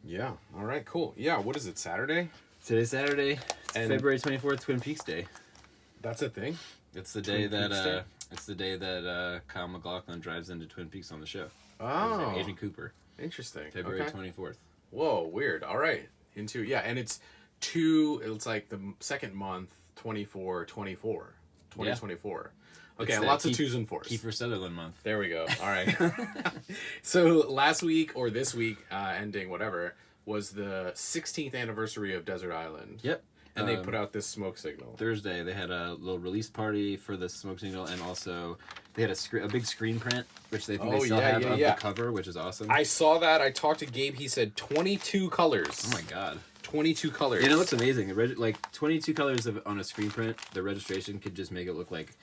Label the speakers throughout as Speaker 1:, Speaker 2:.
Speaker 1: Yeah. All right. Cool. Yeah. What is it? Saturday?
Speaker 2: Today's Saturday. It's
Speaker 1: And-
Speaker 2: February 24th, Twin Peaks Day.
Speaker 1: That's a thing.
Speaker 2: It's the
Speaker 1: Twin
Speaker 2: day that
Speaker 1: Peaks Day?
Speaker 2: it's the day that Kyle MacLachlan drives into Twin Peaks on the show.
Speaker 1: Oh.
Speaker 2: Agent Cooper.
Speaker 1: Interesting.
Speaker 2: February
Speaker 1: Okay.
Speaker 2: 24th.
Speaker 1: Whoa. Weird. All right. And it's like the second month, 2024. Okay.
Speaker 2: It's
Speaker 1: Lots
Speaker 2: the
Speaker 1: of twos and fours.
Speaker 2: Kiefer Sutherland month.
Speaker 1: There we go. All right. So last week or this week, ending whatever, was the 16th anniversary of Desert Island.
Speaker 2: Yep.
Speaker 1: And they put out this smoke signal.
Speaker 2: Thursday, they had a little release party for the smoke signal, and also they had a big screen print, which they think they still have of the cover, which is awesome.
Speaker 1: I saw that. I talked to Gabe. He said 22 colors.
Speaker 2: Oh my god.
Speaker 1: 22 colors.
Speaker 2: And it looks amazing. Like 22 colors on a screen print. The registration could just make it look like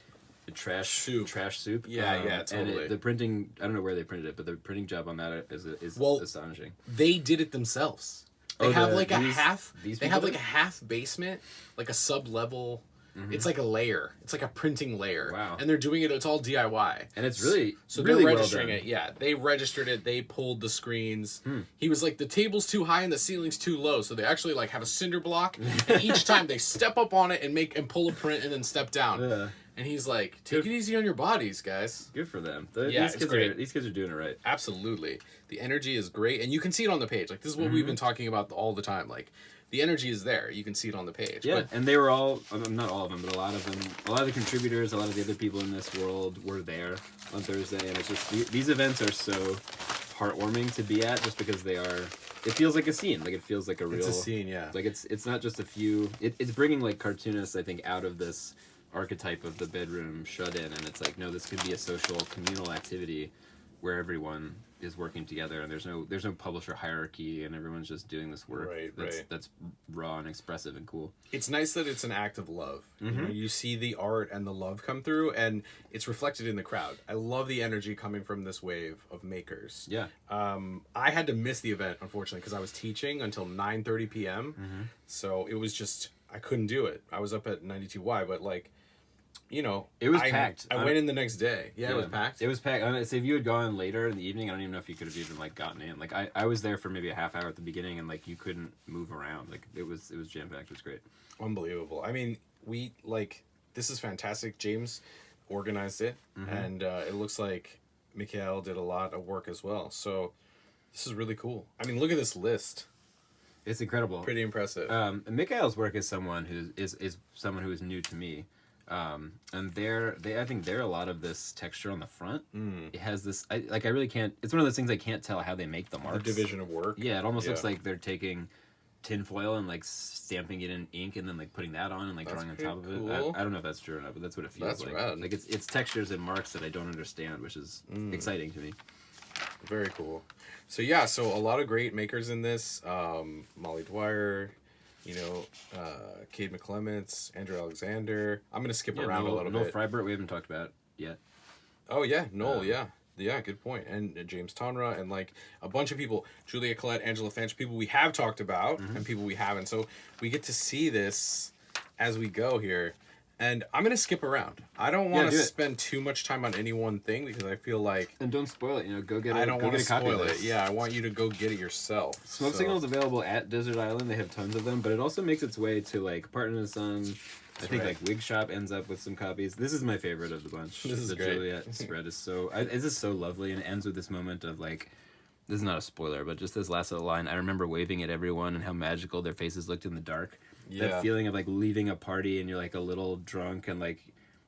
Speaker 2: a trash soup.
Speaker 1: Yeah, totally.
Speaker 2: And the printing, I don't know where they printed it, but the printing job on that is astonishing.
Speaker 1: They did it themselves. They have like a half.
Speaker 2: They have
Speaker 1: like a half basement, like a sub level.
Speaker 2: Mm-hmm.
Speaker 1: It's like a layer. It's like a printing layer.
Speaker 2: Wow.
Speaker 1: And they're doing it. It's all DIY.
Speaker 2: And it's really
Speaker 1: they're registering it. Yeah, they registered it. They pulled the screens. He was like, the table's too high and the ceiling's too low. So they actually like have a cinder block. And each time they step up on it and pull a print and then step down.
Speaker 2: Yeah.
Speaker 1: And he's like, take it easy on your bodies, guys.
Speaker 2: Good for them.
Speaker 1: It's great.
Speaker 2: These kids are doing it right.
Speaker 1: Absolutely. The energy is great. And you can see it on the page. Like, this is what we've been talking about all the time. Like, the energy is there. You can see it on the page.
Speaker 2: Yeah, and they were all, not all of them, but a lot of the contributors, a lot of the other people in this world were there on Thursday. And it's just, these events are so heartwarming to be at just because they are, it feels like a scene. Like, it feels like a real.
Speaker 1: It's a scene, yeah.
Speaker 2: Like, it's not just a few, it's bringing, like, cartoonists, I think, out of this archetype of the bedroom shut in, and it's like, no, this could be a social communal activity where everyone is working together, and there's no publisher hierarchy, and everyone's just doing this work that's raw and expressive and cool. It's
Speaker 1: nice that it's an act of love. You know, you see the art and the love come through, and it's reflected in the crowd. I love the energy coming from this wave of makers.
Speaker 2: Yeah.
Speaker 1: I had to miss the event, unfortunately, because I was teaching until 9:30 p.m. So it was just, I couldn't do it. I was up at 92Y, but like, you know,
Speaker 2: it was packed.
Speaker 1: I went in the next day. Yeah, it was packed.
Speaker 2: It was packed. So if you had gone later in the evening, I don't even know if you could have even like gotten in. Like I was there for maybe a half hour at the beginning, and like you couldn't move around. Like it was jam packed. It was great.
Speaker 1: Unbelievable. I mean, this is fantastic. James organized it, and it looks like Mikhail did a lot of work as well. So this is really cool. I mean, look at this list.
Speaker 2: It's incredible.
Speaker 1: Pretty impressive.
Speaker 2: Mikhail's work is someone who is someone who is new to me. And I think they're a lot of this texture on the front. It has this, I really can't, it's one of those things I can't tell how they make the marks.
Speaker 1: The division of work.
Speaker 2: Yeah, it almost looks like they're taking tinfoil and like stamping it in ink and then like putting that on and like drawing on top of it. I don't know if that's true or not, but that's what it feels like.
Speaker 1: Rad.
Speaker 2: Like it's textures and marks that I don't understand, which is exciting to me.
Speaker 1: Very cool. So yeah, so a lot of great makers in this. Molly Dwyer, Cade McClements, Andrew Alexander. I'm going to skip around a little bit.
Speaker 2: Noel Frybert, we haven't talked about yet.
Speaker 1: Oh, yeah. Noel, yeah. Yeah, good point. And James Tonra and, like, a bunch of people. Julia Collette, Angela Finch, people we have talked about and people we haven't. So we get to see this as we go here. And I'm going to skip around. I don't want to spend too much time on any one thing because I feel like...
Speaker 2: And don't spoil it. Go get it.
Speaker 1: I don't want to spoil it. Yeah, I want you to go get it yourself.
Speaker 2: Smoke Signal's available at Desert Island. They have tons of them. But it also makes its way to, like, Partner and Son. I think, like, Wig Shop ends up with some copies. This is my favorite of the bunch.
Speaker 1: This is great.
Speaker 2: Juliet spread is so... It's just so lovely. And it ends with this moment of, like... This is not a spoiler, but just this last little line. I remember waving at everyone and how magical their faces looked in the dark. Yeah. That feeling of like leaving a party and you're like a little drunk and like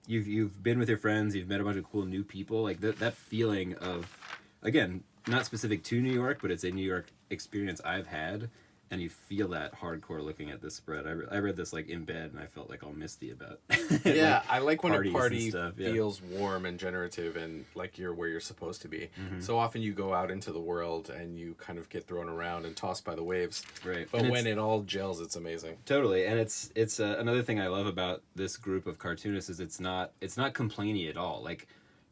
Speaker 2: you've been with your friends, you've met a bunch of cool new people. Like that feeling of, again, not specific to New York, but it's a New York experience I've had. and you feel that hardcore looking at this spread. I read this like in bed, and I felt like all misty about.
Speaker 1: Yeah, I like when a
Speaker 2: parties
Speaker 1: party
Speaker 2: and stuff, yeah.
Speaker 1: feels warm and generative and like you're where you're supposed to be.
Speaker 2: Mm-hmm.
Speaker 1: So often you go out into the world and you kind of get thrown around and tossed by the waves.
Speaker 2: Right.
Speaker 1: But
Speaker 2: And
Speaker 1: when it all gels, it's amazing.
Speaker 2: Totally, and it's another thing I love about this group of cartoonists is it's not complainy at all. Like,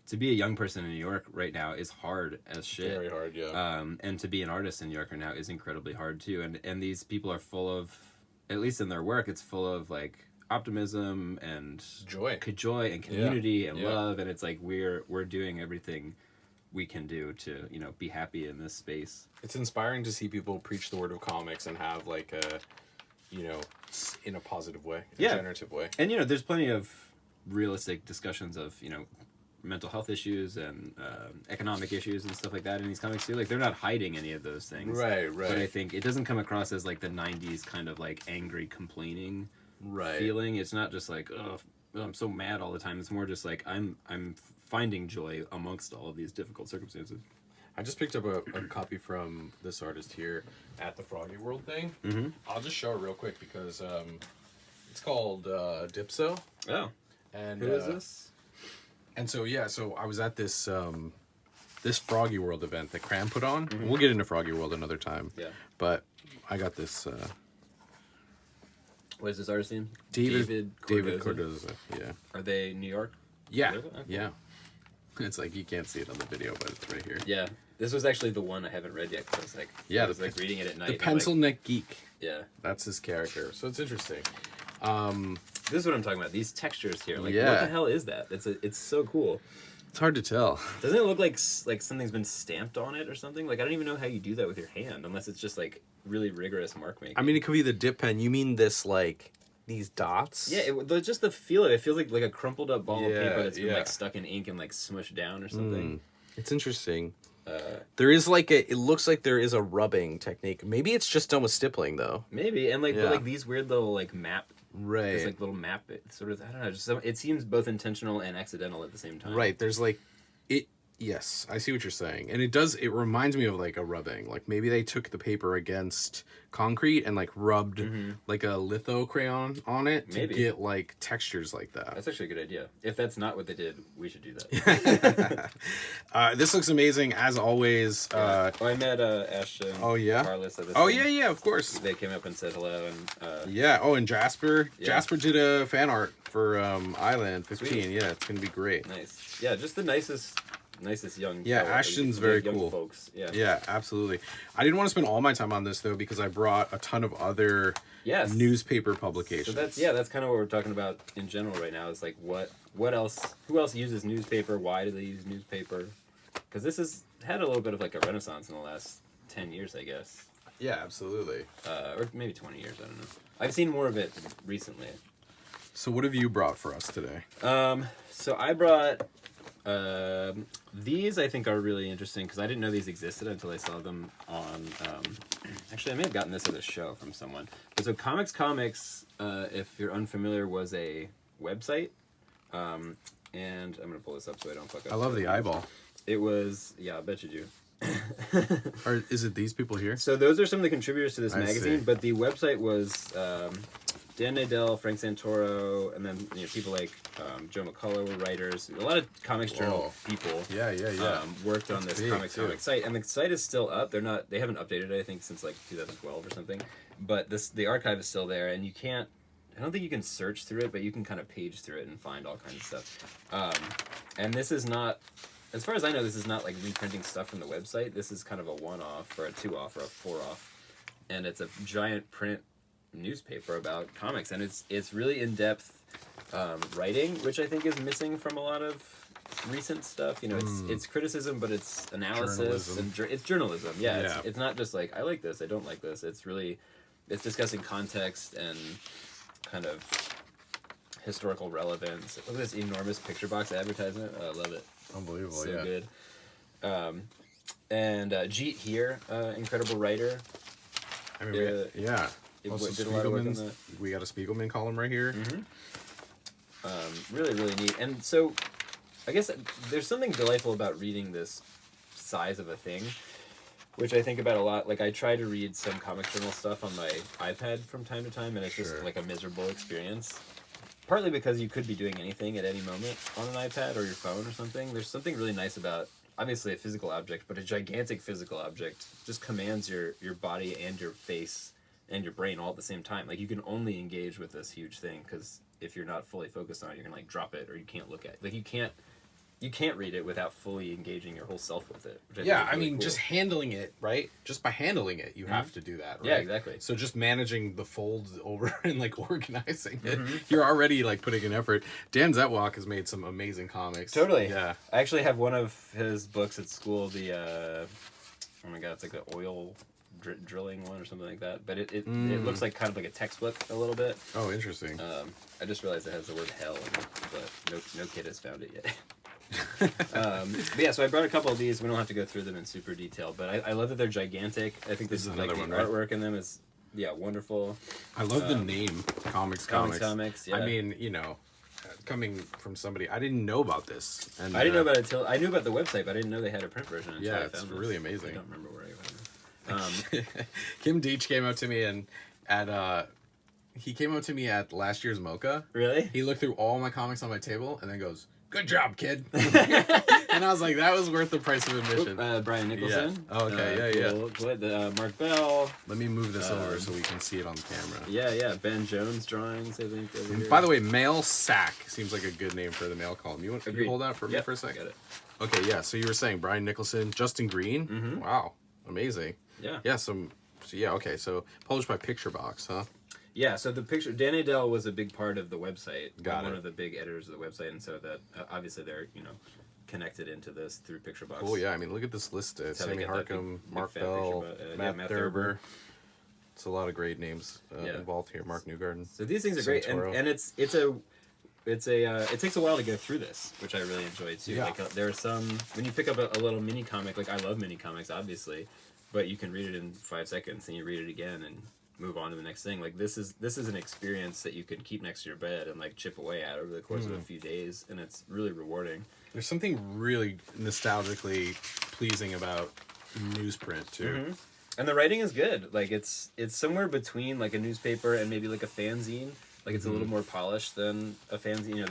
Speaker 2: to be a young person in New York right now is hard as shit.
Speaker 1: Very hard, yeah.
Speaker 2: And to be an artist in New York right now is incredibly hard too. And these people are full of, at least in their work, it's full of like optimism and
Speaker 1: Joy
Speaker 2: and community and
Speaker 1: Yeah.
Speaker 2: love. And it's like we're doing everything we can do to, you know, be happy in this space.
Speaker 1: It's inspiring to see people preach the word of comics and have like a, you know, in a positive way, a generative way.
Speaker 2: And you know, there's plenty of realistic discussions of, you know, mental health issues and economic issues and stuff like that in these comics too. Like, they're not hiding any of those things.
Speaker 1: Right.
Speaker 2: But I think it doesn't come across as like the 90s kind of like angry complaining feeling. It's not just like, oh, I'm so mad all the time. It's more just like I'm finding joy amongst all of these difficult circumstances.
Speaker 1: I just picked up a copy from this artist here at the Froggy World thing.
Speaker 2: Mm-hmm.
Speaker 1: I'll just show it real quick because it's called Dipso.
Speaker 2: Oh.
Speaker 1: And
Speaker 2: Who is this?
Speaker 1: And so I was at this this Froggy World event that Cram put on. Mm-hmm. We'll get into Froggy World another time.
Speaker 2: Yeah.
Speaker 1: But I got this.
Speaker 2: What is this artist name?
Speaker 1: David Cardoza. Yeah.
Speaker 2: Are they New York?
Speaker 1: Yeah.
Speaker 2: Okay.
Speaker 1: Yeah. It's like you can't see it on the video, but it's right here.
Speaker 2: Yeah. This was actually the one I haven't read yet because I was like, I was like reading it at night.
Speaker 1: The Pencil Neck Geek.
Speaker 2: Yeah.
Speaker 1: That's his character. So it's interesting.
Speaker 2: This is what I'm talking about. These textures here. Like, what the hell is that? It's so cool.
Speaker 1: It's hard to tell.
Speaker 2: Doesn't it look like something's been stamped on it or something? Like, I don't even know how you do that with your hand unless it's just like really rigorous mark making.
Speaker 1: I mean, it could be the dip pen. You mean this like these dots?
Speaker 2: Yeah, just the feel of it. It feels like a crumpled up ball of paper that's been like stuck in ink and like smushed down or something.
Speaker 1: It's interesting. There is like it looks like there is a rubbing technique. Maybe it's just done with stippling though.
Speaker 2: Maybe, and but like these weird little like map.
Speaker 1: Right.
Speaker 2: This like little map, sort of. I don't know. Just it seems both intentional and accidental at the same time.
Speaker 1: Right. There's like it. Yes, I see what you're saying, and it does. It reminds me of like a rubbing. Like maybe they took the paper against concrete and like rubbed like a litho crayon on it to get like textures like that.
Speaker 2: That's actually a good idea. If that's not what they did, we should do that.
Speaker 1: This looks amazing as always.
Speaker 2: I met Ashton.
Speaker 1: Oh yeah.
Speaker 2: Carlos at this
Speaker 1: oh
Speaker 2: thing.
Speaker 1: yeah, of course.
Speaker 2: They came up and said hello and.
Speaker 1: Yeah. Oh, and Jasper.
Speaker 2: Yeah.
Speaker 1: Jasper did a fan art for Island 15.
Speaker 2: Sweet.
Speaker 1: Yeah, it's gonna be great.
Speaker 2: Nice. Yeah, just the nicest young.
Speaker 1: Yeah,
Speaker 2: fellow,
Speaker 1: Ashton's very
Speaker 2: young
Speaker 1: cool.
Speaker 2: Folks. Yeah.
Speaker 1: Yeah, absolutely. I didn't want to spend all my time on this though because I brought a ton of other newspaper publications.
Speaker 2: So that's kind of what we're talking about in general right now. Is like what else? Who else uses newspaper? Why do they use newspaper? Because this has had a little bit of like a renaissance in the last 10 years, I guess.
Speaker 1: Yeah, absolutely.
Speaker 2: Or maybe 20 years. I don't know. I've seen more of it recently.
Speaker 1: So what have you brought for us today?
Speaker 2: So I brought. These I think are really interesting because I didn't know these existed until I saw them on. Actually, I may have gotten this at a show from someone. But so Comics, if you're unfamiliar, was a website. And I'm gonna pull this up so I don't fuck up.
Speaker 1: I love the eyeball.
Speaker 2: It was I bet you do.
Speaker 1: Or is it these people here?
Speaker 2: So those are some of the contributors to this magazine,
Speaker 1: see.
Speaker 2: but the website was Dan Nadell, Frank Santoro, and then people like Joe McCullough were writers. A lot of Comics Journal people.
Speaker 1: Yeah.
Speaker 2: Worked on this comic site, and the site is still up. They haven't updated it, I think, since like 2012 or something. But the archive is still there, and you can't. I don't think you can search through it, but you can kind of page through it and find all kinds of stuff. And this is not, as far as I know, this is not like reprinting stuff from the website. This is kind of a one-off or a two-off or a four-off, and it's a giant print newspaper about comics, and it's really in-depth writing, which I think is missing from a lot of recent stuff. It's criticism, but it's analysis and it's journalism. Yeah. It's not just like I like this, I don't like this. It's discussing context and kind of historical relevance. Look at this enormous picture box advertisement. I love it.
Speaker 1: Unbelievable.
Speaker 2: So good. And Jeet here, incredible writer.
Speaker 1: I mean, did a lot of work on that. We got a Spiegelman column right here.
Speaker 2: Really, really neat. And so, I guess there's something delightful about reading this size of a thing. which I think about a lot. Like, I try to read some comic journal stuff on my iPad from time to time, and it's just like a miserable experience. Partly because you could be doing anything at any moment on an iPad or your phone or something. There's something really nice about, obviously, a physical object, but a gigantic physical object just commands your body and your face and your brain all at the same time. Like, you can only engage with this huge thing, because if you're not fully focused on it, you're gonna like drop it, or you can't look at it. Like, you can't read it without fully engaging your whole self with it.
Speaker 1: Yeah, I mean, cool. Just handling it, right? Just by handling it, you have to do that, right?
Speaker 2: Yeah, exactly.
Speaker 1: So just managing the folds over and like organizing it, you're already like putting an effort. Dan Zetwalk has made some amazing comics.
Speaker 2: Totally.
Speaker 1: Yeah.
Speaker 2: I actually have one of his books at school, the, oh my god, it's like the oil drilling one or something like that. But it looks like kind of like a textbook a little bit.
Speaker 1: Oh, interesting.
Speaker 2: I just realized it has the word hell in it, but no kid has found it yet. But yeah, so I brought a couple of these. We don't have to go through them in super detail, but I love that they're gigantic. I think this is another one. Artwork in them is wonderful.
Speaker 1: I love the name Comics.
Speaker 2: Yeah.
Speaker 1: I mean, you know, coming from somebody, I didn't know about this, and
Speaker 2: I didn't know about it till I knew about the website, but I didn't know they had a print version.
Speaker 1: Yeah, it's really amazing.
Speaker 2: I don't remember where I found it.
Speaker 1: Kim Deitch came up to me he came up to me at last year's MoCA.
Speaker 2: Really?
Speaker 1: He looked through all my comics on my table and then goes, "Good job, kid." And I was like, that was worth the price of admission.
Speaker 2: Brian Nicholson.
Speaker 1: Yeah. Oh, okay,
Speaker 2: cool. Mark Bell.
Speaker 1: Let me move this over so we can see it on the camera.
Speaker 2: Yeah. Ben Jones drawings, I think. Over here.
Speaker 1: By the way, Mail Sack seems like a good name for the mail column. You want to hold that for me for a second?
Speaker 2: Got it.
Speaker 1: Okay, yeah. So you were saying Brian Nicholson, Justin Green.
Speaker 2: Mm-hmm.
Speaker 1: Wow, amazing.
Speaker 2: Yeah.
Speaker 1: Yeah. So okay. So published by Picture Box, huh?
Speaker 2: Yeah, so Dan Adel was a big part of the website.
Speaker 1: Got it.
Speaker 2: One of the big editors of the website, and so that obviously they're connected into this through Picture Box.
Speaker 1: Cool, yeah. I mean, look at this list: Sammy Harcum, Mark Bell, Matt Thurber. It's a lot of great names involved here. Mark Newgarden.
Speaker 2: So these things are great, and it takes a while to go through this, which I really enjoy too.
Speaker 1: Yeah.
Speaker 2: Like there are some when you pick up a little mini comic. Like I love mini comics, obviously, but you can read it in 5 seconds, and you read it again and move on to the next thing. Like this is an experience that you can keep next to your bed and like chip away at over the course of a few days, and it's really rewarding.
Speaker 1: There's something really nostalgically pleasing about newsprint too.
Speaker 2: Mm-hmm. And the writing is good. Like it's somewhere between like a newspaper and maybe like a fanzine. Like it's a little more polished than a fanzine.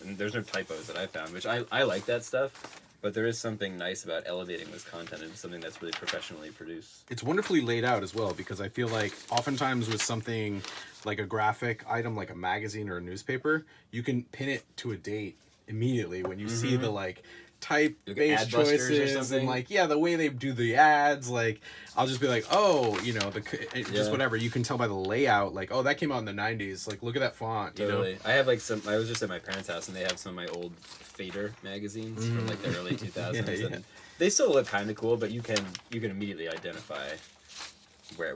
Speaker 2: There's no typos that I found, which I like that stuff. But there is something nice about elevating this content into something that's really professionally produced.
Speaker 1: It's wonderfully laid out as well, because I feel like oftentimes with something like a graphic item, like a magazine or a newspaper, you can pin it to a date immediately when you see the like type-based choices and like the way they do the ads. Like I'll just be like, oh, just whatever. You can tell by the layout, like, oh, that came out in the 90s. Like, look at that font.
Speaker 2: Totally. You know? I have like I was just at my parents' house and they have some of my old Fader magazines from like the early 2000s, and they still look kind of cool, but you can immediately identify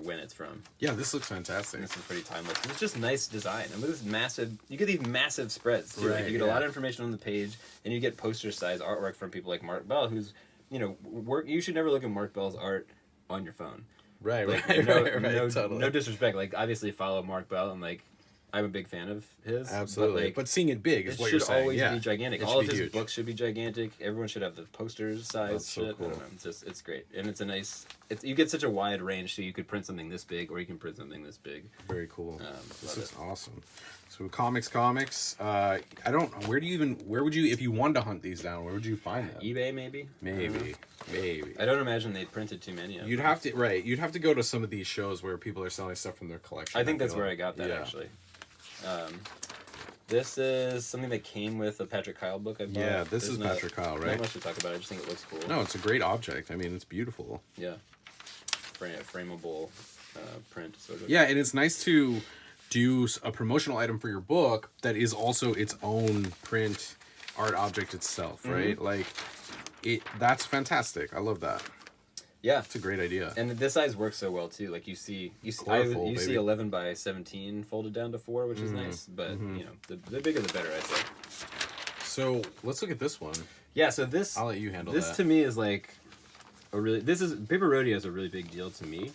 Speaker 2: when it's from.
Speaker 1: Yeah, this looks fantastic.
Speaker 2: And this is pretty timeless. It's just nice design. And look at this massive. You get these massive spreads too.
Speaker 1: Right,
Speaker 2: like you get a lot of information on the page, and you get poster size artwork from people like Mark Bell, who's you should never look at Mark Bell's art on your phone.
Speaker 1: Right,
Speaker 2: like,
Speaker 1: right,
Speaker 2: totally. No disrespect. Like obviously follow Mark Bell, and like I'm a big fan of his.
Speaker 1: Absolutely. But seeing it big is what you're saying.
Speaker 2: It should always be gigantic. All of his
Speaker 1: huge.
Speaker 2: books should be gigantic. Everyone should have the posters size.
Speaker 1: That's so
Speaker 2: shit.
Speaker 1: cool.
Speaker 2: I don't know. It's great. And it's a nice... you get such a wide range, so you could print something this big, or you can print something this big.
Speaker 1: Very cool. This is awesome. So comics. I don't know. Where would you, if you wanted to hunt these down, where would you find them?
Speaker 2: eBay, maybe?
Speaker 1: Maybe.
Speaker 2: I don't imagine they printed too many of them.
Speaker 1: You'd have to go to some of these shows where people are selling stuff from their collection.
Speaker 2: I think that's where I got that, actually. This is something that came with a Patrick Kyle book I bought.
Speaker 1: Yeah, this is Patrick Kyle, right?
Speaker 2: Not much to talk about. I just think it looks cool.
Speaker 1: No, it's a great object. I mean, it's beautiful.
Speaker 2: Yeah. Frameable print, sort of.
Speaker 1: Yeah, and it's nice to do a promotional item for your book that is also its own print art object itself, right? Like, that's fantastic. I love that.
Speaker 2: Yeah,
Speaker 1: it's a great idea.
Speaker 2: And this size works so well too. Like you see 11 by 17 folded down to 4, which is nice. But the bigger the better, I say.
Speaker 1: So let's look at this one.
Speaker 2: Yeah. So this,
Speaker 1: I'll let you handle
Speaker 2: this.
Speaker 1: This
Speaker 2: to me is like Paper Rodeo is a really big deal to me.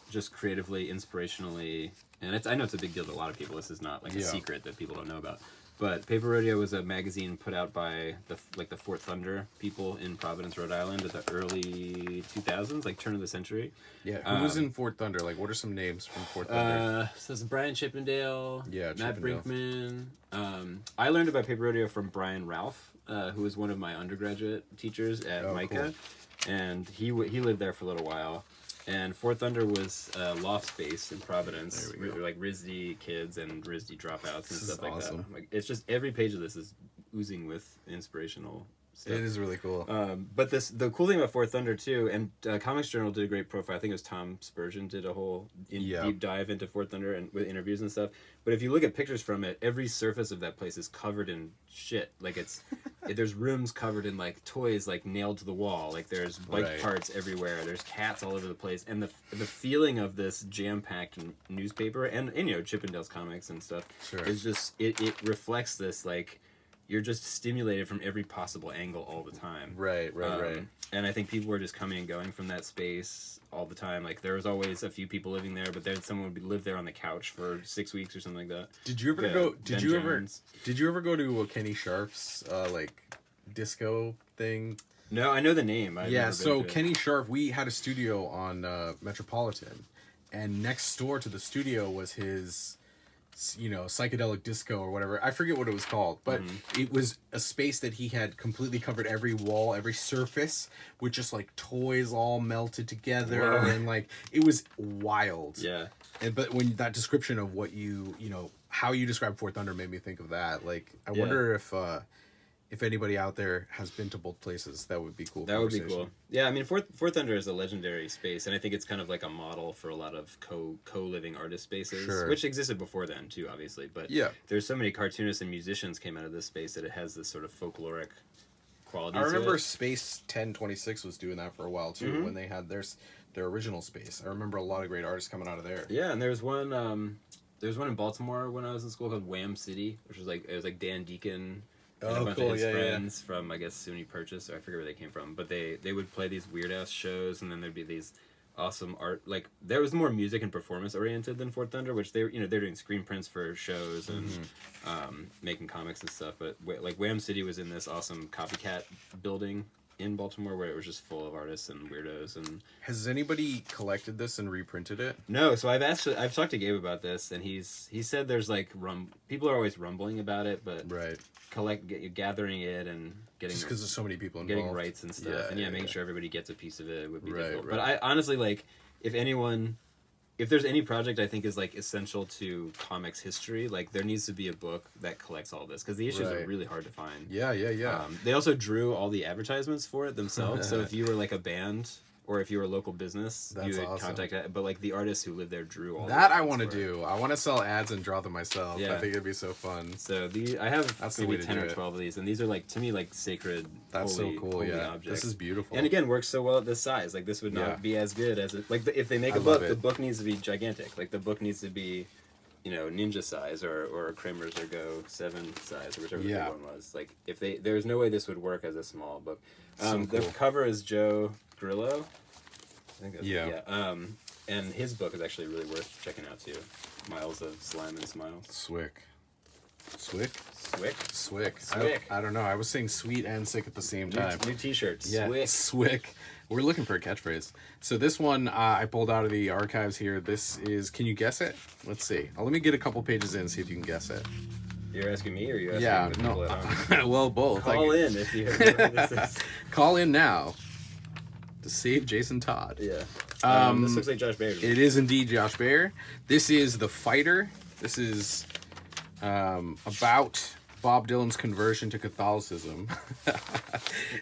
Speaker 2: Just creatively, inspirationally, and I know it's a big deal to a lot of people. This is not like a secret that people don't know about. But Paper Rodeo was a magazine put out by the Fort Thunder people in Providence, Rhode Island, at the early 2000s, like turn of the century.
Speaker 1: Yeah, who was in Fort Thunder? Like, what are some names from Fort Thunder?
Speaker 2: So it's Brian Chippendale,
Speaker 1: Yeah,
Speaker 2: Matt
Speaker 1: Chippendale.
Speaker 2: Brinkman. I learned about Paper Rodeo from Brian Ralph, who was one of my undergraduate teachers at Micah, and he lived there for a little while. And Fort Thunder was a loft space in Providence, like RISD kids and RISD dropouts and stuff like that. Like, it's just every page of this is oozing with inspirational stuff.
Speaker 1: It is really cool.
Speaker 2: But the cool thing about Fort Thunder too, and Comics Journal did a great profile. I think it was Tom Spurgeon did a whole deep dive into Fort Thunder and with interviews and stuff. But if you look at pictures from it, every surface of that place is covered in shit. Like there's rooms covered in like toys like nailed to the wall. Like there's bike parts everywhere. There's cats all over the place. And the feeling of this jam-packed newspaper and Chippendale's comics and stuff is just it reflects this like. You're just stimulated from every possible angle all the time. Right. And I think people were just coming and going from that space all the time. Like, there was always a few people living there, but then someone would live there on the couch for 6 weeks or something like that.
Speaker 1: Did you ever go? Did you ever go to Kenny Sharp's like disco thing?
Speaker 2: No, I know the name.
Speaker 1: So Kenny Sharp, we had a studio on Metropolitan, and next door to the studio was his. Psychedelic disco or whatever. I forget what it was called, but it was a space that he had completely covered every wall, every surface with just like toys all melted together. And like it was wild. Yeah. But when that description of what how you describe Fort Thunder made me think of that. Like I wonder if anybody out there has been to both places, that would be cool.
Speaker 2: That would be cool. Yeah, I mean, Fort Thunder is a legendary space, and I think it's kind of like a model for a lot of co-living artist spaces, which existed before then too, obviously. But there's so many cartoonists and musicians came out of this space that it has this sort of folkloric quality.
Speaker 1: I remember Space 1026 was doing that for a while too, when they had their original space. I remember a lot of great artists coming out of there.
Speaker 2: Yeah, and there's one in Baltimore when I was in school called Wham City, which was like Dan Deacon. And a bunch of his friends from, I guess, SUNY Purchase, or I forget where they came from, but they would play these weird-ass shows, and then there'd be these awesome art, like, there was more music and performance-oriented than Fort Thunder, which they're doing screen prints for shows and making comics and stuff, but, like, Wham City was in this awesome copycat building in Baltimore where it was just full of artists and weirdos. And
Speaker 1: has anybody collected this and reprinted it?
Speaker 2: No, so I've talked to Gabe about this, and he said there's, like, people are always rumbling about it, but... gathering it and getting
Speaker 1: just because there's so many people involved,
Speaker 2: getting rights and stuff, and making sure everybody gets a piece of it would be difficult. But I honestly, like, if there's any project I think is like essential to comics history, like there needs to be a book that collects all this because the issues are really hard to find. They also drew all the advertisements for it themselves, so if you were like a band or if you were a local business, you would contact it. But like the artists who live there drew all
Speaker 1: that. I want to do. I want to sell ads and draw them myself. I think it'd be so fun.
Speaker 2: So I have maybe 10 or 12 of these, and these are like to me like sacred.
Speaker 1: That's
Speaker 2: holy,
Speaker 1: so cool.
Speaker 2: holy objects.
Speaker 1: This is beautiful.
Speaker 2: And again, works so well at this size. Like this would not be as good as it. Like if they make a book, the book needs to be gigantic. Like the book needs to be, ninja size or Kramer's or Go 7 size or whichever the big one was. Like there's no way this would work as a small book. The cover is Joe Grillo. I think that's and his book is actually really worth checking out too. Miles of Slime and Smiles.
Speaker 1: Swick.
Speaker 2: I
Speaker 1: don't know. I was saying sweet and sick at the same time.
Speaker 2: New t-shirts.
Speaker 1: Yeah. Swick. We're looking for a catchphrase. So this one I pulled out of the archives here. This is. Can you guess it? Let's see. Let me get a couple pages in and see if you can guess it.
Speaker 2: You're asking me, or you're asking the people at home?
Speaker 1: Well, both.
Speaker 2: Call in if you know what this is.
Speaker 1: Call in now. To save Jason Todd.
Speaker 2: Yeah. This looks like Josh Baer.
Speaker 1: It is indeed Josh Baer. This is The Fighter. This is about Bob Dylan's conversion to Catholicism.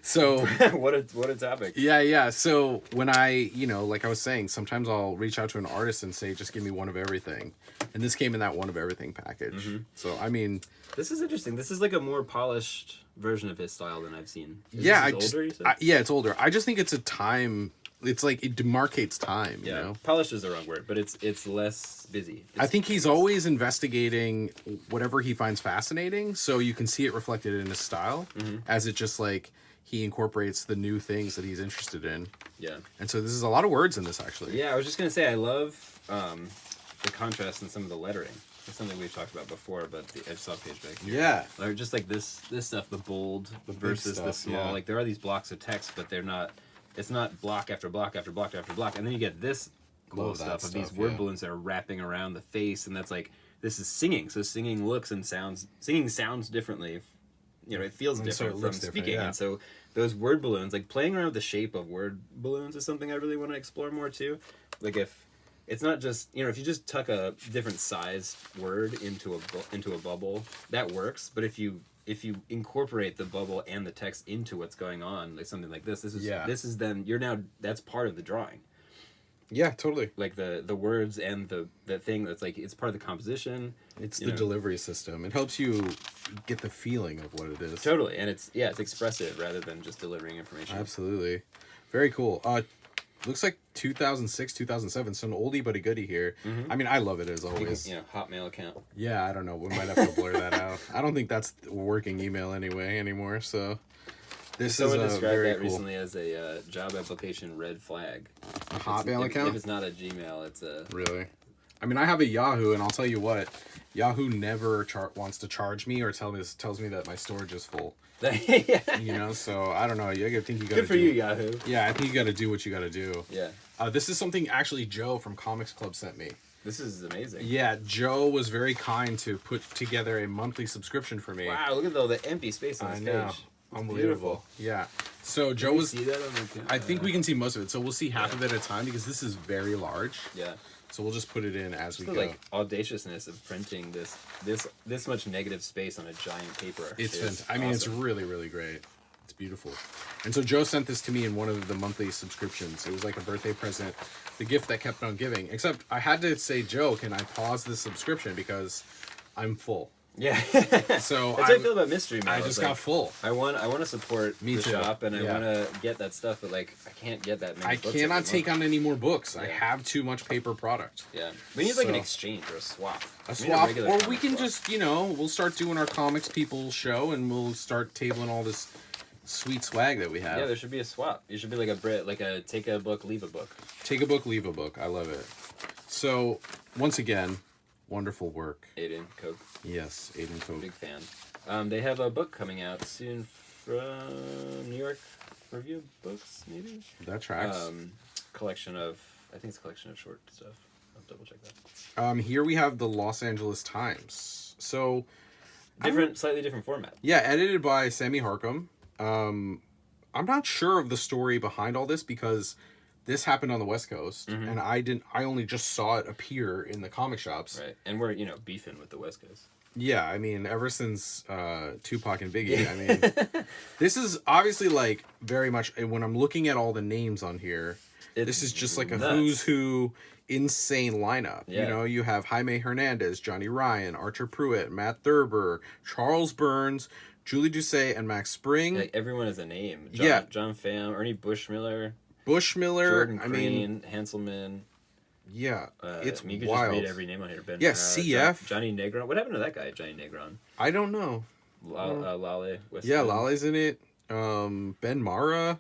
Speaker 1: So
Speaker 2: what a topic.
Speaker 1: Yeah. So when I, like I was saying, sometimes I'll reach out to an artist and say, just give me one of everything. And this came in that one of everything package. So, I mean...
Speaker 2: This is interesting. This is like a more polished version of his style than I've seen.
Speaker 1: Older, you said? It's older. I just think it's a time... It's like it demarcates time, you know?
Speaker 2: Polished is the wrong word, but it's less busy.
Speaker 1: I think he's always investigating whatever he finds fascinating, so you can see it reflected in his style, as it just like he incorporates the new things that he's interested in. Yeah. And so this is a lot of words in this, actually.
Speaker 2: Yeah, I was just going to say, I love the contrast in some of the lettering. It's something we've talked about before, but I just saw a page back here.
Speaker 1: Yeah.
Speaker 2: Or just like this stuff, the bold versus
Speaker 1: stuff,
Speaker 2: the small.
Speaker 1: yeah.
Speaker 2: Like there are these blocks of text, but they're not. It's not block after block after block after block, and then you get this cool
Speaker 1: Love that
Speaker 2: stuff of these
Speaker 1: stuff,
Speaker 2: word
Speaker 1: yeah.
Speaker 2: balloons that are wrapping around the face, and that's like this is singing. So singing looks and sounds. Singing sounds differently. You know, it feels
Speaker 1: And so it
Speaker 2: different from
Speaker 1: looks different,
Speaker 2: speaking,
Speaker 1: yeah.
Speaker 2: and so those word balloons, like playing around with the shape of word balloons, is something I really want to explore more too. Like if it's not just, you know, if you just tuck a different sized word into a bubble, that works. But if you incorporate the bubble and the text into what's going on, like something like this is then that's part of the drawing.
Speaker 1: Yeah, totally.
Speaker 2: Like the words and the thing that's like it's part of the composition.
Speaker 1: It's the delivery system. It helps you get the feeling of what it is.
Speaker 2: Totally, and it's expressive rather than just delivering information.
Speaker 1: Absolutely. Very cool. Looks like 2006, 2007, so an oldie but a goodie here. Mm-hmm. I mean, I love it as always.
Speaker 2: Hotmail account.
Speaker 1: Yeah, I don't know. We might have to blur that out. I don't think that's a working email anymore, so this
Speaker 2: Someone
Speaker 1: is
Speaker 2: described
Speaker 1: very
Speaker 2: that
Speaker 1: cool.
Speaker 2: recently as a job application red flag.
Speaker 1: A Hotmail account?
Speaker 2: If it's not a Gmail, it's a...
Speaker 1: Really? I mean, I have a Yahoo, and I'll tell you what, Yahoo never wants to charge me or tells me that my storage is full.
Speaker 2: Yeah.
Speaker 1: You know, so I don't know. I think you got to
Speaker 2: Good for you, Yahoo.
Speaker 1: Yeah, I think you got to do what you got to do.
Speaker 2: Yeah.
Speaker 1: This is something actually Joe from Comics Club sent me.
Speaker 2: This is amazing.
Speaker 1: Yeah, Joe was very kind to put together a monthly subscription for me.
Speaker 2: Wow, look at all the empty space on this page.
Speaker 1: Unbelievable. Yeah. So Joe
Speaker 2: Can we
Speaker 1: was.
Speaker 2: see that on the
Speaker 1: I think we can see most of it. So we'll see half of it at a time because this is very large.
Speaker 2: Yeah.
Speaker 1: So we'll just put it in as we
Speaker 2: the
Speaker 1: go.
Speaker 2: like audaciousness of printing this much negative space on a giant paper.
Speaker 1: It's
Speaker 2: is
Speaker 1: I mean, it's
Speaker 2: awesome.
Speaker 1: really, really great. It's beautiful. And so Joe sent this to me in one of the monthly subscriptions. It was like a birthday present, the gift that kept on giving. Except I had to say, Joe, can I pause this subscription because I'm full.
Speaker 2: Yeah.
Speaker 1: So
Speaker 2: that's how I feel about mystery mail.
Speaker 1: I just got full.
Speaker 2: I want to support
Speaker 1: Me
Speaker 2: the
Speaker 1: too.
Speaker 2: shop, and I
Speaker 1: Yeah.
Speaker 2: want to get that stuff, but like I can't get that many.
Speaker 1: I
Speaker 2: books
Speaker 1: cannot
Speaker 2: every
Speaker 1: take
Speaker 2: month.
Speaker 1: on any more books. I
Speaker 2: Yeah.
Speaker 1: have too much paper product.
Speaker 2: Yeah, we need like an
Speaker 1: So-
Speaker 2: exchange or a swap.
Speaker 1: A
Speaker 2: We need
Speaker 1: swap,
Speaker 2: regular
Speaker 1: or
Speaker 2: comic
Speaker 1: we can
Speaker 2: swap.
Speaker 1: just, we'll start doing our comics people show, and we'll start tabling all this sweet swag that we have.
Speaker 2: Yeah, there should be a swap. You should be like a take a book, leave a book.
Speaker 1: Take a book, leave a book. I love it. So, once again, wonderful work.
Speaker 2: Aiden Coke,
Speaker 1: Yes, Aiden Coke.
Speaker 2: big fan. They have a book coming out soon from New York Review Books, maybe.
Speaker 1: That tracks.
Speaker 2: I think it's a collection of short stuff. I'll double check that.
Speaker 1: Here we have the Los Angeles Times. So,
Speaker 2: Slightly different format.
Speaker 1: yeah, edited by Sammy Harcum. I'm not sure of the story behind all this because this happened on the West Coast, and I only just saw it appear in the comic shops.
Speaker 2: Right, and we're beefing with the West Coast.
Speaker 1: Yeah, I mean, ever since Tupac and Biggie, I mean, this is obviously like very much when I'm looking at all the names on here. This is just like a
Speaker 2: nuts.
Speaker 1: who's who insane lineup.
Speaker 2: Yeah.
Speaker 1: You know, you have Jaime Hernandez, Johnny Ryan, Archer Pruitt, Matt Thurber, Charles Burns, Julie Doucet, and Max Spring.
Speaker 2: Like everyone has a name.
Speaker 1: Yeah.
Speaker 2: John Pham, Ernie Bushmiller,
Speaker 1: Bushmiller,
Speaker 2: Jordan
Speaker 1: I mean,
Speaker 2: Crane, Hanselman.
Speaker 1: yeah, it's
Speaker 2: you could
Speaker 1: wild.
Speaker 2: just read every name on here. Ben,
Speaker 1: Yeah, CF.
Speaker 2: Johnny Negron. What happened to that guy, Johnny Negron?
Speaker 1: I don't know.
Speaker 2: Lale. Weston.
Speaker 1: Yeah, Lale's in it. Ben Mara,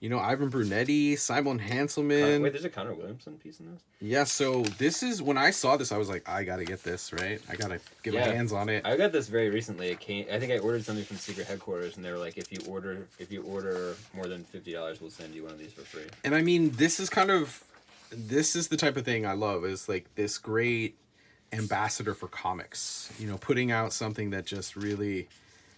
Speaker 1: Ivan Brunetti, Simon Hanselman.
Speaker 2: Wait, there's a Connor Williamson piece in this?
Speaker 1: Yeah, so this is when I saw this, I was like, I gotta get this, right? I gotta get my hands on it.
Speaker 2: I got this very recently. I think I ordered something from Secret Headquarters, and they were like, if you order more than $50, we'll send you one of these for free.
Speaker 1: And I mean, this is the type of thing I love, is like this great ambassador for comics, putting out something that just really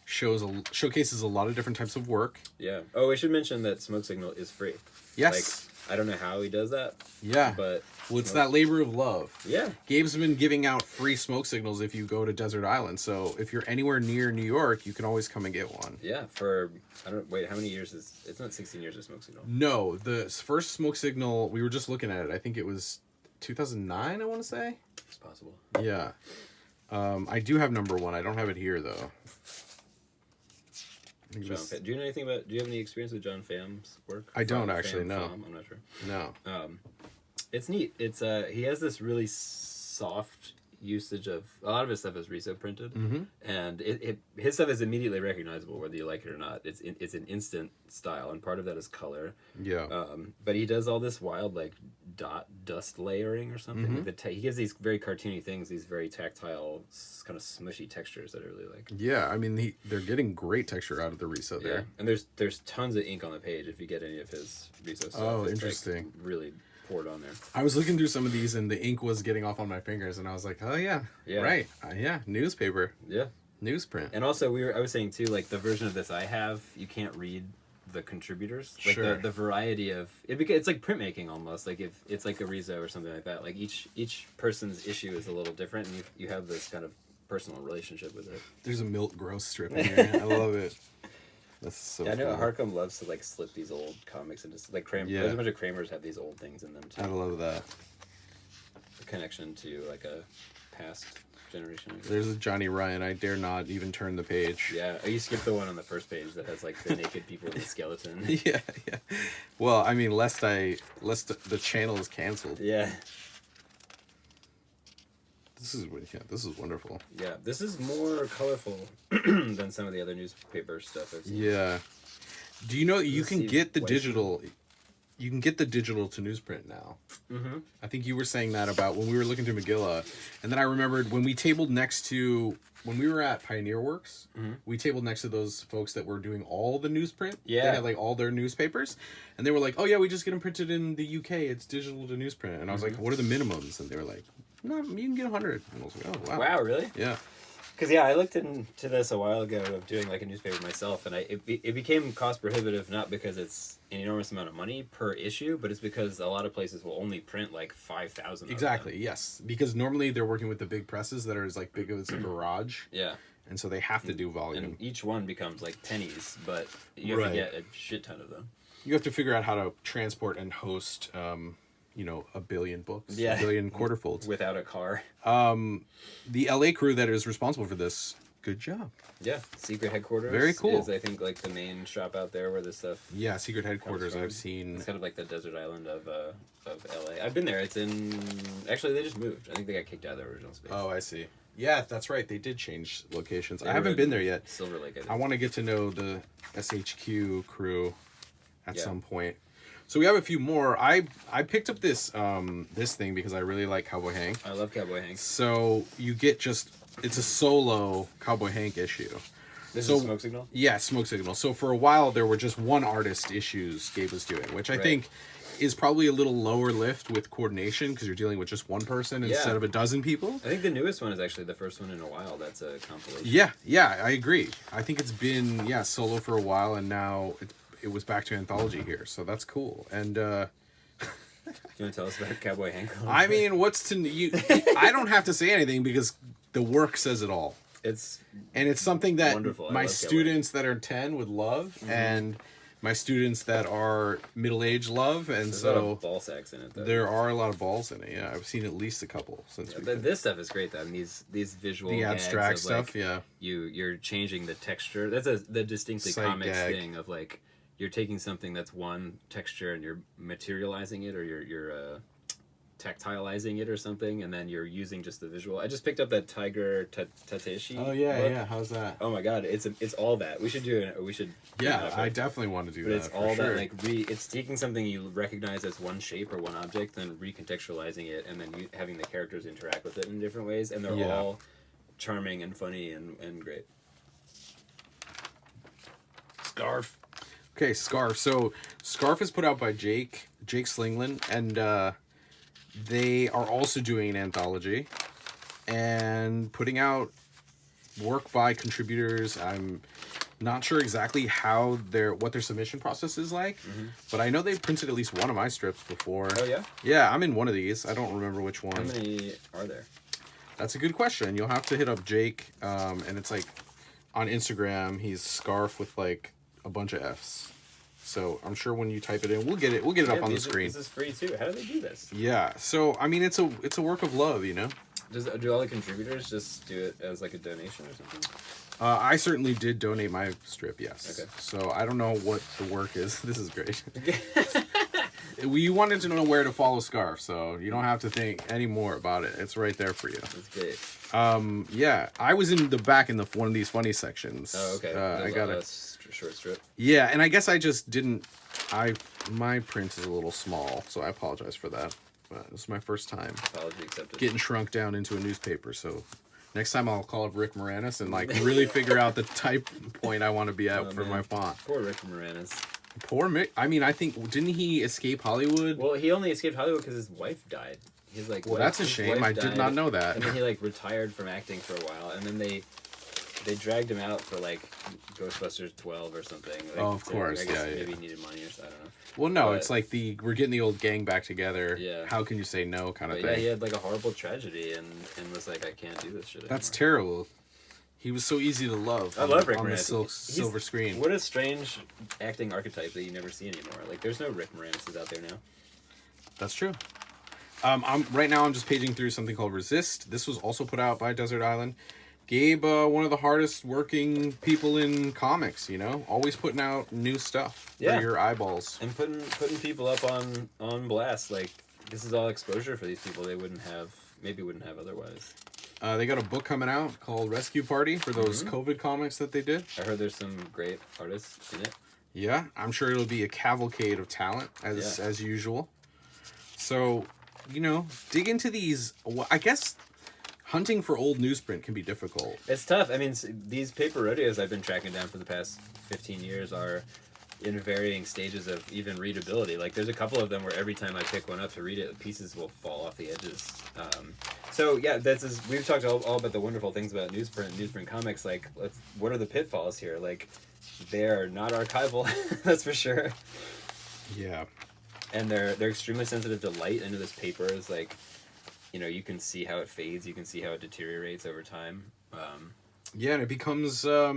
Speaker 1: showcases a lot of different types of work.
Speaker 2: Yeah. Oh, we should mention that Smoke Signal is free.
Speaker 1: Yes.
Speaker 2: Like, I don't know how he does that.
Speaker 1: Yeah.
Speaker 2: But
Speaker 1: well, it's that labor of love.
Speaker 2: Yeah.
Speaker 1: Gabe's been giving out free smoke signals if you go to Desert Island. So if you're anywhere near New York, you can always come and get one.
Speaker 2: Yeah. How many years it's not 16 years of Smoke Signal.
Speaker 1: No, the first smoke signal, we were just looking at it. I think it was 2009, I want to say.
Speaker 2: It's possible.
Speaker 1: Yeah. I do have number one. I don't have it here, though.
Speaker 2: Do you know anything about? Do you have any experience with John Pham's work?
Speaker 1: I don't actually know.
Speaker 2: I'm not sure.
Speaker 1: No.
Speaker 2: It's neat. It's he has this really soft usage of a lot of his stuff is Riso printed,
Speaker 1: Mm-hmm.
Speaker 2: and his stuff is immediately recognizable whether you like it or not. It's an instant style, and part of that is color.
Speaker 1: Yeah.
Speaker 2: But he does all this wild like dust layering or something.
Speaker 1: Mm-hmm.
Speaker 2: Like he gives these very cartoony things, these very tactile, kind of smushy textures that I really like.
Speaker 1: Yeah, I mean they're getting great texture out of the Riso there.
Speaker 2: Yeah, and there's tons of ink on the page if you get any of his Riso stuff.
Speaker 1: Oh,
Speaker 2: it's
Speaker 1: interesting.
Speaker 2: Like really poured on there.
Speaker 1: I was looking through some of these and the ink was getting off on my fingers, and I was like, oh yeah, right, yeah, newspaper,
Speaker 2: Yeah,
Speaker 1: newsprint.
Speaker 2: and also I was saying too, like the version of this I have, you can't read the contributors, like
Speaker 1: Sure.
Speaker 2: the variety of it. It's like printmaking almost. Like if it's like a Riso or something like that. Like each person's issue is a little different, and you have this kind of personal relationship with it.
Speaker 1: There's a milk gross strip in here. I love it. That's so.
Speaker 2: Yeah, I know
Speaker 1: cool.
Speaker 2: Harcum loves to like slip these old comics into like Kramer.
Speaker 1: Yeah.
Speaker 2: There's a bunch of Kramers have these old things in them too.
Speaker 1: I love that.
Speaker 2: A connection to like a past generation. I guess.
Speaker 1: There's a Johnny Ryan. I dare not even turn the page.
Speaker 2: Yeah, oh, you skipped the one on the first page that has like the naked people with the skeleton.
Speaker 1: Yeah, yeah. Well, I mean, lest the channel is canceled.
Speaker 2: Yeah.
Speaker 1: This is wonderful.
Speaker 2: Yeah, this is more colorful than some of the other newspaper stuff I've seen.
Speaker 1: Yeah. Do you know you
Speaker 2: Let's
Speaker 1: can
Speaker 2: see,
Speaker 1: get the
Speaker 2: white
Speaker 1: digital? You can get the digital to newsprint now.
Speaker 2: Mm-hmm.
Speaker 1: I think you were saying that about when we were looking through Megillah, and then I remembered when we tabled next to when we were at Pioneer Works, we tabled next to those folks that were doing all the newsprint.
Speaker 2: Yeah.
Speaker 1: They had like all their newspapers, and they were like, "Oh yeah, we just get them printed in the UK. It's digital to newsprint." And I was like, "What are the minimums?" And they were like, "No, you can get 100." And I was like, "Oh wow."
Speaker 2: Wow, really?
Speaker 1: Yeah.
Speaker 2: Because I looked into this a while ago of doing like a newspaper myself, and it became cost prohibitive not because it's an enormous amount of money per issue, but it's because a lot of places will only print like 5,000.
Speaker 1: Exactly. Yes, because normally they're working with the big presses that are as like big as a garage.
Speaker 2: Yeah.
Speaker 1: And so they have to do volume.
Speaker 2: And each one becomes like pennies, but you have to get a shit ton of them.
Speaker 1: You have to figure out how to transport and host, a billion books,
Speaker 2: Yeah.
Speaker 1: a billion quarterfolds.
Speaker 2: Without a car.
Speaker 1: The LA crew that is responsible for this, good job.
Speaker 2: Yeah. Secret headquarters.
Speaker 1: Very cool.
Speaker 2: Is, I think, like the main shop out there where this stuff.
Speaker 1: Yeah, secret headquarters.
Speaker 2: from.
Speaker 1: I've seen.
Speaker 2: It's kind of like the desert island of LA. I've been there. It's in. Actually, they just moved. I think they got kicked out of their original space.
Speaker 1: Oh, I see. Yeah, that's right. They did change locations.
Speaker 2: They
Speaker 1: I
Speaker 2: were
Speaker 1: haven't
Speaker 2: in
Speaker 1: been there yet.
Speaker 2: Silver Lake. I think.
Speaker 1: I want to get to know the SHQ crew at
Speaker 2: Yeah.
Speaker 1: some point. So we have a few more. I picked up this this thing because I really like Cowboy Hank.
Speaker 2: I love Cowboy Hank.
Speaker 1: So you get it's a solo Cowboy Hank issue.
Speaker 2: This
Speaker 1: So-
Speaker 2: is Smoke Signal?
Speaker 1: Yeah, Smoke Signal. So for a while there were just one artist issues Gabe was doing, which I
Speaker 2: Right.
Speaker 1: think is probably a little lower lift with coordination because you're dealing with just one person instead of a dozen people.
Speaker 2: I think the newest one is actually the first one in a while that's a compilation.
Speaker 1: Yeah, I agree. I think it's been solo for a while, and now it was back to anthology here, so that's cool. And
Speaker 2: Do you want to tell us about Cowboy Hank?
Speaker 1: I mean, what's to you? I don't have to say anything because the work says it all.
Speaker 2: It's
Speaker 1: Something that
Speaker 2: wonderful. I
Speaker 1: my
Speaker 2: love
Speaker 1: students that are 10 would love, and my students that are middle-aged love, and
Speaker 2: There's a lot
Speaker 1: so
Speaker 2: of ball sacks in it, though.
Speaker 1: there are a lot of balls in it. Yeah, I've seen at least a couple since
Speaker 2: This stuff is great, though. I mean, these visual
Speaker 1: the
Speaker 2: gags
Speaker 1: abstract
Speaker 2: of,
Speaker 1: stuff.
Speaker 2: like,
Speaker 1: Yeah,
Speaker 2: you're changing the texture. That's the distinctly
Speaker 1: Sight
Speaker 2: comics
Speaker 1: gag.
Speaker 2: thing of like you're taking something that's one texture and you're materializing it, or you're tactilizing it or something, and then you're using just the visual. I just picked up that Tiger Tateshi.
Speaker 1: Oh yeah,
Speaker 2: book.
Speaker 1: yeah. How's that?
Speaker 2: Oh my god, it's all that. We should do it. We should.
Speaker 1: Yeah, I definitely want to do
Speaker 2: But
Speaker 1: that.
Speaker 2: it's
Speaker 1: for
Speaker 2: all
Speaker 1: sure.
Speaker 2: that it's taking something you recognize as one shape or one object, then recontextualizing it, and then having the characters interact with it in different ways, and they're all charming and funny and great.
Speaker 1: Scarf. Okay, Scarf. So Scarf is put out by Jake Slingland, and they are also doing an anthology and putting out work by contributors. I'm not sure exactly what their submission process is like, but I know they've printed at least one of my strips before.
Speaker 2: Oh yeah?
Speaker 1: Yeah, I'm in one of these. I don't remember which one.
Speaker 2: How many are there?
Speaker 1: That's a good question. You'll have to hit up Jake, and it's like on Instagram, he's Scarf with like a bunch of F's. So I'm sure when you type it in, we'll get it up on the screen.
Speaker 2: This is free too. How do they do this?
Speaker 1: Yeah. So I mean, it's a work of love, you know.
Speaker 2: Do all the contributors just do it as like a donation or something?
Speaker 1: I certainly did donate my strip. Yes.
Speaker 2: Okay.
Speaker 1: So I don't know what the work is. This is great. We wanted to know where to follow Scarf, so you don't have to think any more about it. It's right there for you.
Speaker 2: That's great.
Speaker 1: Yeah, I was in the back in one of these funny sections.
Speaker 2: Oh, okay.
Speaker 1: I got
Speaker 2: a short strip.
Speaker 1: Yeah, and I guess I just didn't. My print is a little small, so I apologize for that. But this is my first time
Speaker 2: Apology accepted.
Speaker 1: getting shrunk down into a newspaper, so next time I'll call up Rick Moranis and like really figure out the type point I want to be at for my font.
Speaker 2: Poor Rick Moranis.
Speaker 1: Poor Mick. I mean, I think didn't he escape Hollywood?
Speaker 2: Well, he only escaped Hollywood because his wife died. He's like,
Speaker 1: well, that's a shame. I did not know that.
Speaker 2: And then he like retired from acting for a while, and then they dragged him out for like Ghostbusters 12 or something. Like,
Speaker 1: oh, of course,
Speaker 2: I guess
Speaker 1: yeah.
Speaker 2: Maybe he needed money or something. I don't know.
Speaker 1: Well, no, it's like we're getting the old gang back together.
Speaker 2: Yeah.
Speaker 1: How can you say no kind of thing?
Speaker 2: Yeah, he had like a horrible tragedy and was like, I can't do this shit anymore.
Speaker 1: That's terrible. He was so easy to love.
Speaker 2: I love Rick
Speaker 1: on the
Speaker 2: Moranis.
Speaker 1: silver screen.
Speaker 2: What a strange acting archetype that you never see anymore. Like, there's no Rick Moranis out there now.
Speaker 1: That's true. Right now I'm just paging through something called Resist. This was also put out by Desert Island. Gabe, one of the hardest working people in comics, you know, always putting out new stuff for your eyeballs
Speaker 2: and putting people up on blast. Like, this is all exposure for these people they wouldn't have otherwise.
Speaker 1: They got a book coming out called Rescue Party for those COVID comics that they did.
Speaker 2: I heard there's some great artists in it.
Speaker 1: Yeah, I'm sure it'll be a cavalcade of talent as usual. So, you know, dig into these. I guess hunting for old newsprint can be difficult.
Speaker 2: It's tough. I mean, these paper rodeos I've been tracking down for the past 15 years are in varying stages of even readability. Like, there's a couple of them where every time I pick one up to read it, the pieces will fall off the edges. So yeah, we've talked all about the wonderful things about newsprint comics. Like, what are the pitfalls here? Like, they are not archival, that's for sure.
Speaker 1: Yeah.
Speaker 2: And they're extremely sensitive to light. I know this paper is like, you know, you can see how it fades, you can see how it deteriorates over time.
Speaker 1: Yeah, and it becomes.
Speaker 2: I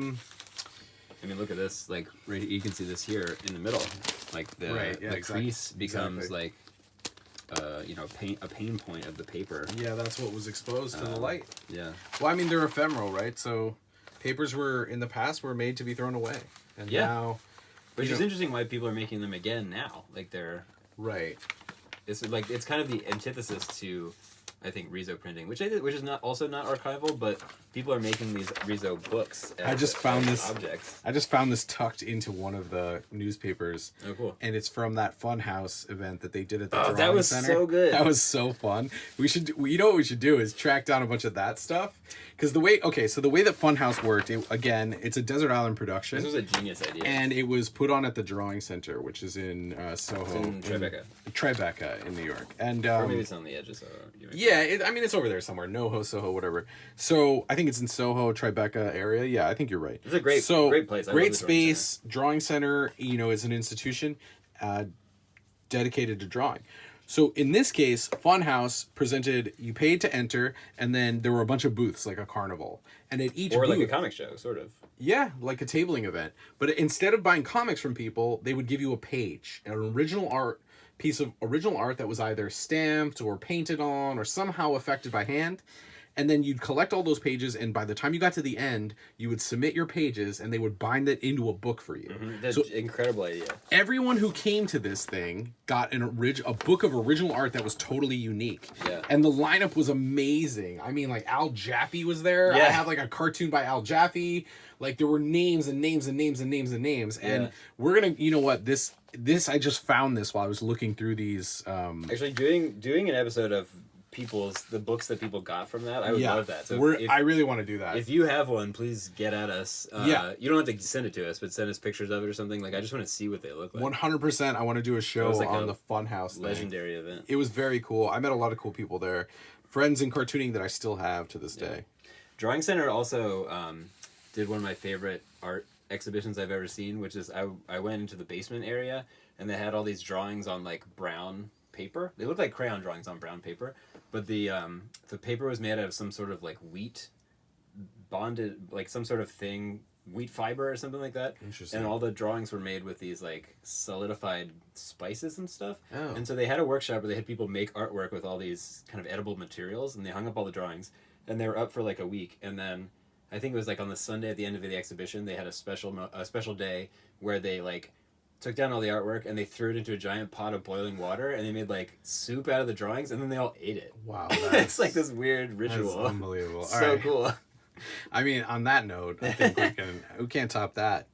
Speaker 2: mean, look at this. Like, right, you can see this here in the middle. Like the crease becomes like, you know, a pain point of the paper.
Speaker 1: Yeah, that's what was exposed to the light.
Speaker 2: Yeah.
Speaker 1: Well, I mean, they're ephemeral, right? So, papers in the past were made to be thrown away, and now.
Speaker 2: Which is interesting why people are making them again now. Like, they're
Speaker 1: right.
Speaker 2: It's kind of the antithesis to, I think, Rezo printing, which is not archival, but people are making these Rezo books.
Speaker 1: I just found this
Speaker 2: objects.
Speaker 1: I just found this tucked into one of the newspapers.
Speaker 2: Oh, cool!
Speaker 1: And it's from that Funhouse event that they did at the Drawing
Speaker 2: that was
Speaker 1: Center.
Speaker 2: so good.
Speaker 1: That was so fun. You know what we should do is track down a bunch of that stuff. Because the way that Funhouse worked, it's a Desert Island production.
Speaker 2: This was a genius idea.
Speaker 1: And it was put on at the Drawing Center, which is in Soho.
Speaker 2: It's in Tribeca.
Speaker 1: Tribeca in New York. And
Speaker 2: or maybe it's on the edge of Soho.
Speaker 1: Yeah, it's over there somewhere. NoHo, Soho, whatever. So I think it's in Soho, Tribeca area. Yeah, I think you're right.
Speaker 2: It's a great place.
Speaker 1: Great space. Drawing Center, you know, is an institution dedicated to drawing. So in this case, Funhouse presented, you paid to enter, and then there were a bunch of booths, like a carnival. And at each booth,
Speaker 2: like a comic show, sort of.
Speaker 1: Yeah, like a tabling event. But instead of buying comics from people, they would give you a page, an piece of original art that was either stamped or painted on or somehow affected by hand. And then you'd collect all those pages, and by the time you got to the end, you would submit your pages, and they would bind it into a book for you.
Speaker 2: Mm-hmm. That's an incredible idea.
Speaker 1: Everyone who came to this thing got a book of original art that was totally unique.
Speaker 2: Yeah.
Speaker 1: And the lineup was amazing. I mean, like, Al Jaffe was there.
Speaker 2: Yeah.
Speaker 1: I have, like, a cartoon by Al Jaffe. Like, there were names and names and names and names and names.
Speaker 2: Yeah.
Speaker 1: And we're going to, you know what, this I just found this while I was looking through these.
Speaker 2: Actually, doing an episode of the books that people got from that, I would love that. So
Speaker 1: I really want to do that.
Speaker 2: If you have one, please get at us. You don't have to send it to us, but send us pictures of it or something. Like, I just want to see what they look like.
Speaker 1: 100%. I want to do a show on the Funhouse
Speaker 2: legendary event.
Speaker 1: It was very cool. I met a lot of cool people there. Friends in cartooning that I still have to this day.
Speaker 2: Drawing Center also did one of my favorite art exhibitions I've ever seen, which is I went into the basement area, and they had all these drawings on, like, brown paper. They looked like crayon drawings on brown paper, but the paper was made out of some sort of, like, wheat bonded, like, some sort of thing, wheat fiber or something like that.
Speaker 1: Interesting.
Speaker 2: And all the drawings were made with these, like, solidified spices and stuff.
Speaker 1: Oh.
Speaker 2: And so they had a workshop where they had people make artwork with all these kind of edible materials, and they hung up all the drawings, and they were up for, like, a week. And then I think it was, like, on the Sunday at the end of the exhibition, they had a special day where they, like, took down all the artwork, and they threw it into a giant pot of boiling water, and they made like soup out of the drawings, and then they all ate it.
Speaker 1: Wow,
Speaker 2: it's like this weird ritual.
Speaker 1: That's unbelievable.
Speaker 2: So cool.
Speaker 1: I mean, on that note, I think we can't top that.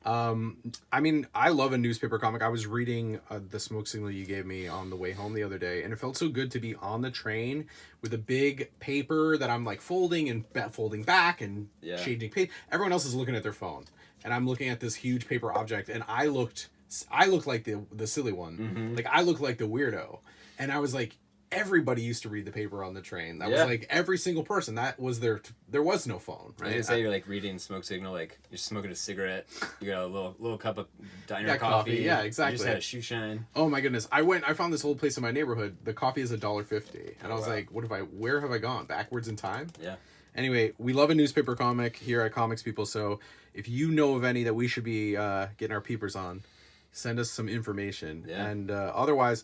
Speaker 1: I mean, I love a newspaper comic. I was reading the smoke signal you gave me on the way home the other day, and it felt so good to be on the train with a big paper that I'm like folding and folding back and changing page. Everyone else is looking at their phone, and I'm looking at this huge paper object, and I looked like the silly one. Like I looked like the weirdo, and I was like, everybody used to read the paper on the train. That was like every single person. That was there was no phone, right?
Speaker 2: You say you're like reading smoke signal, like you're smoking a cigarette. You got a little cup of diner coffee.
Speaker 1: Yeah, exactly.
Speaker 2: You just had a shoe shine.
Speaker 1: Oh my goodness! I found this old place in my neighborhood. The coffee is $1.50, and I was like, where have I gone? Backwards in time?
Speaker 2: Yeah.
Speaker 1: Anyway, we love a newspaper comic here at Comics People. So if you know of any that we should be getting our peepers on, send us some information.
Speaker 2: Yeah.
Speaker 1: And otherwise,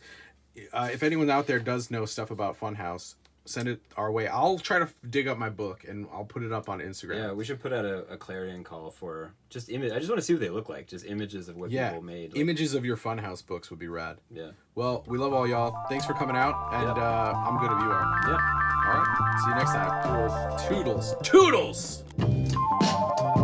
Speaker 1: if anyone out there does know stuff about Funhouse, send it our way. I'll try to dig up my book and I'll put it up on Instagram.
Speaker 2: Yeah, we should put out a clarion call for just image. I just want to see what they look like. Just images of what people made. Like,
Speaker 1: images of your Funhouse books would be rad.
Speaker 2: Yeah.
Speaker 1: Well, we love all y'all. Thanks for coming out, and I'm good if you are.
Speaker 2: Yeah.
Speaker 1: All right. See you next time. Toodles. Toodles. Toodles.